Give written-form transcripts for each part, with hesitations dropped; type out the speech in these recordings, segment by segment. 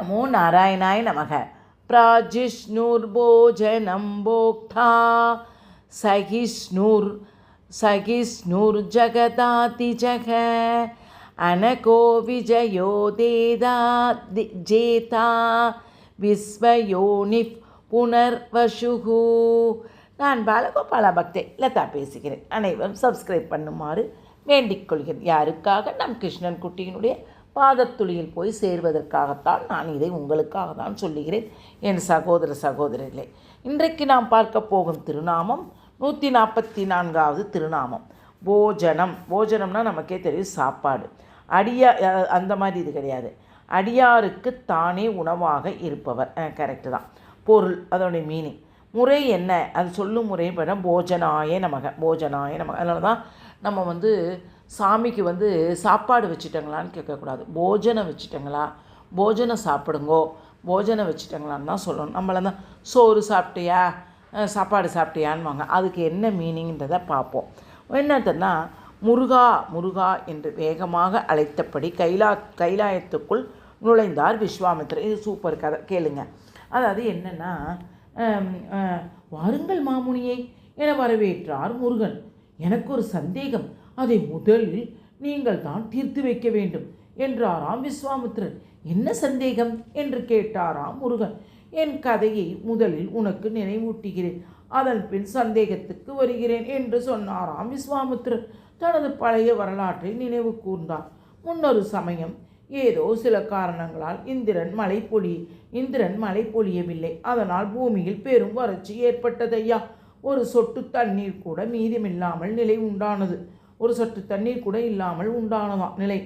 நமோ நாராயணாய நமக. பிராஜிஷ்ணுர்போஜனம் போக்தா சகிஷ்ணுர் ஜகதாதிஜக அனகோ விஜயோ ஜேதா விஸ்வயோனிப் புனர்வசுகு. நான் பாலகோபால பக்தே லதா பேசுகிறேன். அனைவரும் சப்ஸ்கிரைப் பண்ணுமாறு வேண்டிக் கொள்கிறேன். யாருக்காக? நம் கிருஷ்ணன் குட்டியினுடைய பாதத்துளியில் போய் சேர்வதற்காகத்தான் நான் இதை உங்களுக்காக தான் சொல்லுகிறேன் என் சகோதர சகோதரிகளே. இன்றைக்கு நாம் பார்க்க போகும் திருநாமம் 144வது திருநாமம் போஜனம். போஜனம்னா நமக்கே தெரியும், சாப்பாடு. அந்த மாதிரி இது கிடையாது. அடியாருக்கு தானே உணவாக இருப்பவர். கரெக்டு தான். பொருள், அதோடைய மீனிங், முறை என்ன, அது சொல்லும் முறை பண்ண போஜனாய நமக, போஜனாய நமக. அதனால தான் நம்ம சாமிக்கு சாப்பாடு வச்சுட்டங்களான்னு கேட்கக்கூடாது. போஜனம் வச்சுட்டங்களா, போஜனம் சாப்பிடுங்கோ, போஜனம் வச்சுட்டங்களான்னு தான் சொல்லணும். நம்மள தான் சோறு சாப்பிட்டியா, சாப்பாடு சாப்பிட்டியான்னு அதுக்கு என்ன மீனிங்கிறத பார்ப்போம். என்னதுன்னா, முருகா முருகா என்று வேகமாக அழைத்தபடி கைலாயத்துக்குள் நுழைந்தார் விஸ்வாமித்திரர். இது சூப்பர் கதை, கேளுங்க. அதாவது என்னென்னா, வாருங்கள் மாமுனியை என வரவேற்றார் முருகன். எனக்கு ஒரு சந்தேகம், அதை முதலில் நீங்கள் தான் தீர்த்து வைக்க வேண்டும் என்றாராம் விஸ்வாமித்திரர். என்ன சந்தேகம் என்று கேட்டாராம் முருகன். என் கதையை முதலில் உனக்கு நினைவூட்டுகிறேன், அதன் பின் சந்தேகத்துக்கு வருகிறேன் என்று சொன்னாராம் விஸ்வாமித்திரர். தனது பழைய வரலாற்றை நினைவு கூர்ந்தார். முன்னொரு சமயம் ஏதோ சில காரணங்களால் இந்திரன் மழை பொழியவில்லை. அதனால் பூமியில் பெரும் வறட்சி ஏற்பட்டதையா. ஒரு சொட்டு தண்ணீர் கூட மீதமில்லாமல் நிலை உண்டானது. ஒரு சொட்டு தண்ணீர் கூட இல்லாமல் உண்டானதாம் நிலை.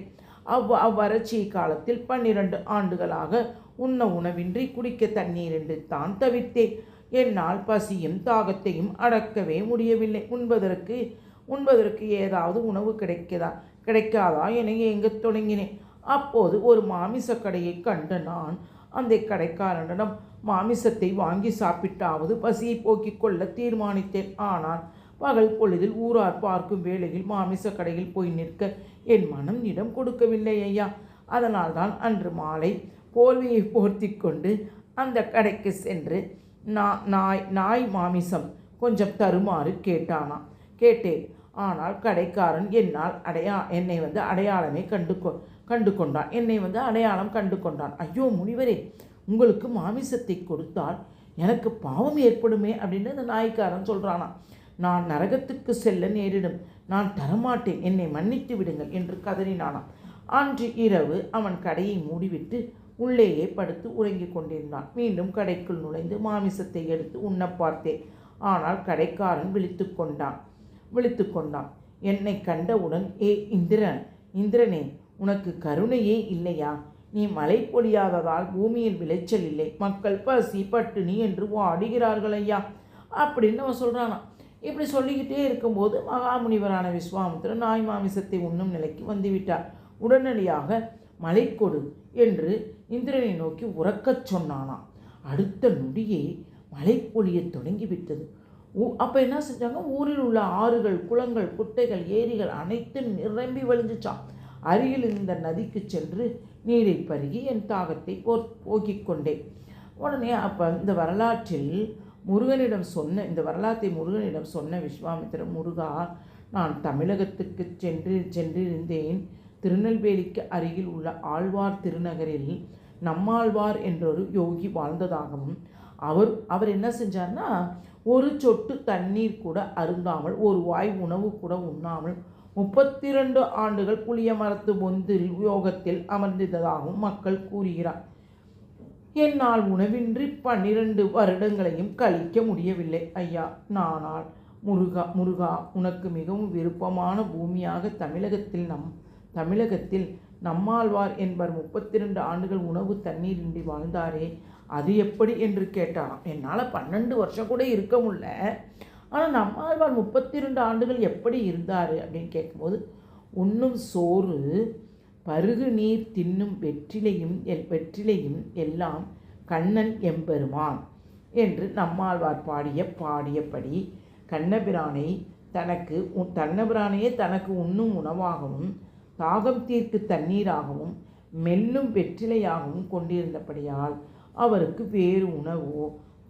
அவ்வறட்சி காலத்தில் 12 ஆண்டுகளாக உண்ண உணவின்றி குடிக்க தண்ணீரின்றி தான் தவிர்த்தேன். என்னால் பசியும் தாகத்தையும் அடக்கவே முடியவில்லை. உண்பதற்கு ஏதாவது உணவு கிடைக்காதா என ஏங்கத் தொடங்கினேன். அப்போது ஒரு மாமிச கடையை கண்ட நான் அந்த கடைக்காரனிடம் மாமிசத்தை வாங்கி சாப்பிட்டாவது பசியை போக்கிக் கொள்ள தீர்மானித்தேன். ஆனால் பகல் பொழுதில் ஊரார் பார்க்கும் வேளையில் மாமிச கடையில் போய் நிற்க என் மனம் இடம் கொடுக்கவில்லை ஐயா. அதனால்தான் அன்று மாலை போர்வையை போர்த்தி கொண்டு அந்த கடைக்கு சென்று நாய் மாமிசம் கொஞ்சம் தருமாறு கேட்டேன். ஆனால் கடைக்காரன் என்னை அடையாளமே கண்டு கொண்டான். அடையாளம் கண்டு கொண்டான். ஐயோ முனிவரே, உங்களுக்கு மாமிசத்தை கொடுத்தால் எனக்கு பாவம் ஏற்படுமே அப்படின்னு அந்த நாய்க்காரன் சொல்கிறானா. நான் நரகத்துக்கு செல்ல நேரிடும், நான் தரமாட்டேன், என்னை மன்னித்து விடுங்கள் என்று கதறினானாம். அன்று இரவு அவன் கடையை மூடிவிட்டு உள்ளேயே படுத்து உறங்கிக் கொண்டிருந்தான். மீண்டும் கடைக்குள் நுழைந்து மாமிசத்தை எடுத்து உண்ண பார்த்தேன். ஆனால் கடைக்காரன் விழித்து கொண்டான். என்னை கண்டவுடன், ஏ இந்திரனே, உனக்கு கருணையே இல்லையா? நீ மழை பொழியாததால் பூமியில் விளைச்சல் இல்லை, மக்கள் பசி பட்டினி என்று வாடுகிறார்கள் ஐயா அப்படின்னு அவன் சொல்கிறானா. இப்படி சொல்லிக்கிட்டே இருக்கும்போது மகாமுனிவரான விஸ்வாமித்திரன் நாய் மாமிசத்தை உண்ணும் நிலைக்கு வந்துவிட்டார். உடனடியாக மழை கொடு என்று இந்திரனை நோக்கி உறக்கச் சொன்னானாம். அடுத்த நொடியே மழை பொழிய தொடங்கிவிட்டது. அப்போ என்ன செஞ்சாங்க, ஊரில் உள்ள ஆறுகள், குளங்கள், குட்டைகள், ஏரிகள் அனைத்தும் நிரம்பி வழிஞ்சிச்சான். அருகில் இருந்த நதிக்கு சென்று நீரை பருகி என் தாகத்தை போக்கிக் கொண்டேன். உடனே அப்போ இந்த வரலாற்றை முருகனிடம் சொன்ன விஸ்வாமித்திரன், முருகா, நான் தமிழகத்துக்கு சென்றிருந்தேன். திருநெல்வேலிக்கு அருகில் உள்ள ஆழ்வார் திருநகரில் நம்மாழ்வார் என்றொரு யோகி வாழ்ந்ததாகவும் அவர் என்ன செஞ்சார்னா, ஒரு சொட்டு தண்ணீர் கூட அருந்தாமல், ஒரு வாய் உணவு கூட உண்ணாமல் 32 ஆண்டுகள் புளிய மரத்து பொந்தில் யோகத்தில் அமர்ந்ததாகவும் மக்கள் கூறுகிறார். என்னால் உணவின்றி 12 வருடங்களையும் கழிக்க முடியவில்லை ஐயா. நானால் முருகா, உனக்கு மிகவும் விருப்பமான பூமியாக தமிழகத்தில் நம்மாழ்வார் என்பவர் 32 ஆண்டுகள் உணவு தண்ணீரின்றி வாழ்ந்தாரே, அது எப்படி என்று கேட்டாராம். என்னால் 12 வருஷம் கூட இருக்க முடியல, ஆனால் நம்மாழ்வார் 32 ஆண்டுகள் எப்படி இருந்தார் அப்படின்னு கேட்கும்போது, உண்ணும் சோறு பருகு நீர் தின்னும் வெற்றிலையும் எல்லாம் கண்ணன் எம்பெருமான் என்று நம்மாழ்வார் பாடியபடி தன்னபிரானையே தனக்கு உண்ணும் உணவாகவும் தாகம் தீர்க்கு தண்ணீராகவும் மெல்லும் வெற்றிலையாகவும் கொண்டிருந்தபடியால் அவருக்கு வேறு உணவோ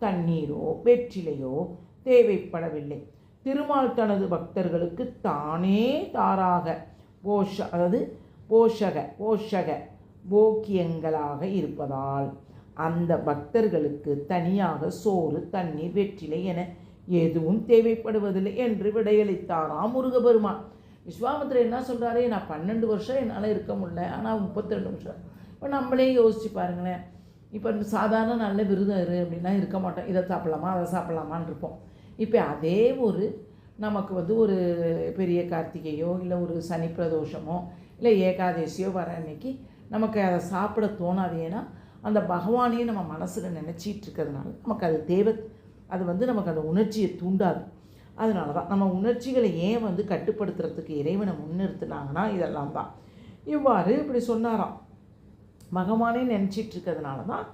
தண்ணீரோ வெற்றிலையோ தேவைப்படவில்லை. திருமால் தனது பக்தர்களுக்கு தானே தாராக போஷக போக்கியங்களாக இருப்பதால் அந்த பக்தர்களுக்கு தனியாக சோறு தண்ணீர் வெற்றிலை என எதுவும் தேவைப்படுவதில்லை என்று விடையளித்தாராம் முருகபெருமான். விஸ்வாமித்திரர் என்ன சொல்கிறாரே, நான் 12 வருஷம் என்னால் இருக்க முடியல, ஆனால் 32 வருஷம். இப்போ நம்மளே யோசிச்சு பாருங்களேன். இப்போ சாதாரண நல்ல விரதம் அப்படின்னா இருக்க மாட்டோம், இதை சாப்பிட்லாமா அதை சாப்பிட்லாமான்னு இருப்போம். இப்போ அதே நமக்கு ஒரு பெரிய கார்த்திகையோ இல்லை ஒரு சனி பிரதோஷமோ இல்லை ஏகாதசியோ வர அன்னைக்கு நமக்கு அதை சாப்பிட தோணாது. ஏன்னா அந்த பகவானையும் நம்ம மனசில் நினச்சிட்டு இருக்கிறதுனால நமக்கு அது தேவை. அது நமக்கு அந்த உணர்ச்சியை தூண்டாது. அதனால தான் நம்ம உணர்ச்சிகளை ஏன் கட்டுப்படுத்துறதுக்கு இறைவனை முன்னிறுத்துனாங்கன்னா இதெல்லாம் தான். இவ்வாறு இப்படி சொன்னாராம். பகவானே நினச்சிட்டு இருக்கிறதுனால தான்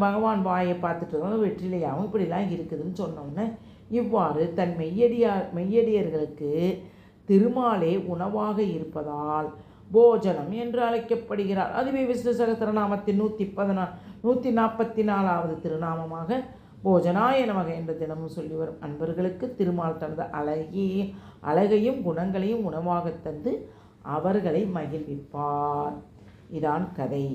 பகவான் வாயை பார்த்துட்டு வெற்றிலையாகவும் இப்படிலாம் இருக்குதுன்னு சொன்னோன்னே இவ்வாறு தன் மெய்யடியர்களுக்கு திருமாலே உணவாக இருப்பதால் போஜனம் என்று அழைக்கப்படுகிறார். அதுவே விஷ்ணு சகஸ்ரநாமத்தின் 144வது திருநாமமாக போஜனாய நமக என்ற தினமும் சொல்லி வரும் அன்பர்களுக்கு திருமால் தனது அழகையும் குணங்களையும் உணவாக தந்து அவர்களை மகிழ்விப்பார். இதான் கதை.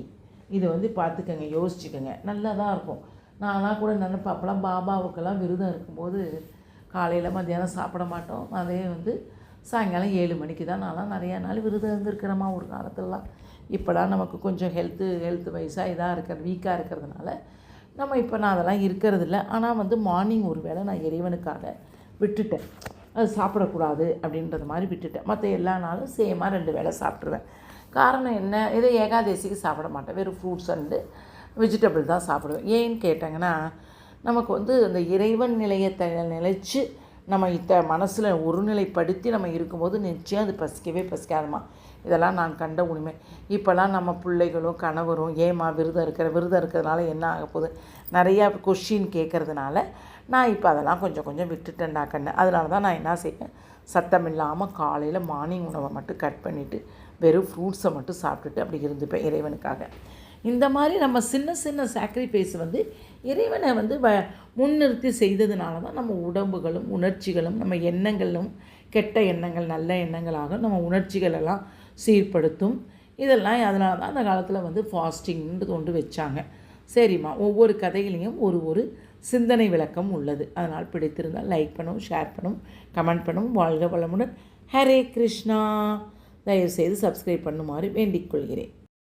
இது பார்த்துக்கங்க, யோசிச்சுக்கோங்க, நல்லா தான் இருக்கும். நான்லாம் கூட நினைப்பேன், அப்போலாம் பாபாவுக்கெல்லாம் விரதம் இருக்கும்போது காலையில் மத்தியானம் சாப்பிட மாட்டோம். அதே சாயங்காலம் 7 மணிக்கு தான். நான்லாம் நிறையா நாள் விரதம் இருந்திருக்கிறேம்மா ஒரு காலத்துலலாம். இப்போலாம் நமக்கு கொஞ்சம் ஹெல்த் வைஸாக இதாக வீக்காக இருக்கிறதுனால நான் அதெல்லாம் இருக்கிறதில்ல. ஆனால் மார்னிங் ஒரு வேளை நான் இறைவனுக்காக விட்டுட்டேன். அது சாப்பிடக்கூடாது அப்படின்றது மாதிரி விட்டுட்டேன். மற்ற எல்லா நாளும் சேமாக 2 வேளை சாப்பிட்ருவேன். காரணம் என்ன, ஏதோ ஏகாதசிக்கு சாப்பிட மாட்டேன். வெறும் ஃப்ரூட்ஸ் அண்டு வெஜிடபிள் தான் சாப்பிடுவேன். ஏன்னு கேட்டாங்கன்னா நமக்கு அந்த இறைவன் நிலையத்தை நிலைச்சு நம்ம மனசில் ஒருநிலைப்படுத்தி நம்ம இருக்கும்போது நிச்சயம் அது பசிக்காதுமா. இதெல்லாம் நான் கண்ட உண்மை. இப்போல்லாம் நம்ம பிள்ளைகளும் கணவரும் ஏமா விரதம் இருக்கிறதுனால என்ன ஆக போகுது நிறையா கொஷின் கேட்குறதுனால நான் இப்போ அதெல்லாம் கொஞ்சம் விட்டுட்டேன்டா கண்ணு. அதனால தான் நான் என்ன செய்வேன், சத்தம் இல்லாமல் காலையில் மார்னிங் உணவை மட்டும் கட் பண்ணிவிட்டு வெறும் ஃப்ரூட்ஸை மட்டும் சாப்பிட்டுட்டு அப்படி இருந்துப்பேன் இறைவனுக்காக. இந்த மாதிரி நம்ம சின்ன சாக்ரிஃபைஸ் இறைவனை முன்னிறுத்தி செய்ததுனால தான் நம்ம உடம்புகளும் உணர்ச்சிகளும் நம்ம எண்ணங்களும் கெட்ட எண்ணங்கள் நல்ல எண்ணங்களாக நம்ம உணர்ச்சிகள் எல்லாம் சீர்படுத்தும். இதெல்லாம் அதனால தான் அந்த காலத்தில் ஃபாஸ்டிங்ன்றது ஒன்று வச்சாங்க. சரிம்மா, ஒவ்வொரு கதையிலையும் ஒரு சிந்தனை விளக்கம் உள்ளது. அதனால் பிடித்திருந்தால் லைக் பண்ணவும், ஷேர் பண்ணவும், கமெண்ட் பண்ணவும். வாழ்க வளமுடன். ஹரே கிருஷ்ணா. தயவுசெய்து சப்ஸ்கிரைப் பண்ணுமாறு வேண்டிக் கொள்கிறேன்.